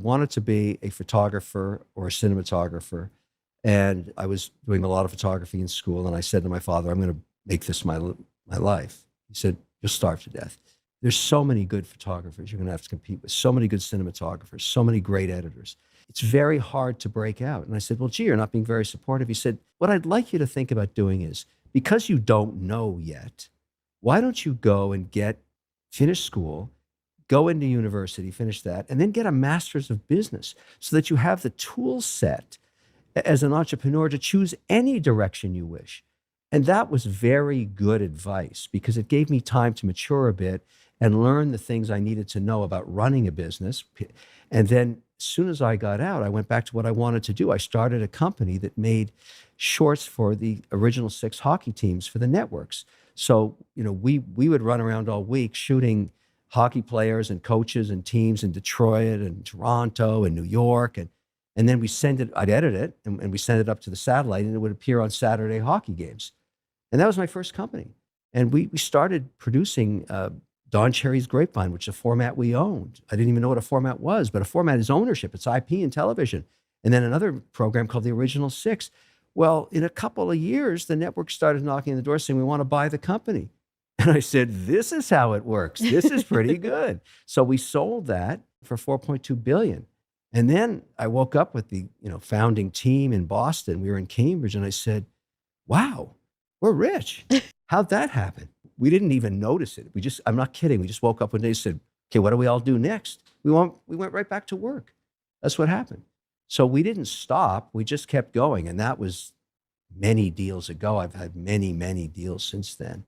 wanted to be a photographer or a cinematographer. And I was doing a lot of photography in school. And I said to my father, I'm going to make this my life. He said, you'll starve to death. There's so many good photographers you're going to have to compete with, so many good cinematographers, so many great editors. It's very hard to break out. And I said, well, gee, you're not being very supportive. He said, what I'd like you to think about doing is, because you don't know yet, why don't you go and finish school, go into university, finish that, and then get a master's of business so that you have the tool set as an entrepreneur to choose any direction you wish. And that was very good advice because it gave me time to mature a bit and learn the things I needed to know about running a business. And then as soon as I got out, I went back to what I wanted to do. I started a company that made shorts for the original 6 hockey teams for the networks. So, we would run around all week shooting hockey players and coaches and teams in Detroit and Toronto and New York. And then I'd edit it and we send it up to the satellite and it would appear on Saturday hockey games. And that was my first company. And we started producing Don Cherry's Grapevine, which is a format we owned. I didn't even know what a format was, but a format is ownership. It's IP and television. And then another program called The Original 6. Well, in a couple of years, the network started knocking on the door saying, we want to buy the company. And I said, this is how it works. This is pretty good. So we sold that for $4.2 billion. And then I woke up with the founding team in Boston. We were in Cambridge. And I said, wow, we're rich. How'd that happen? We didn't even notice it. I'm not kidding. We just woke up one day and said, okay, what do we all do next? We went right back to work. That's what happened. So we didn't stop. We just kept going. And that was many deals ago. I've had many, many deals since then.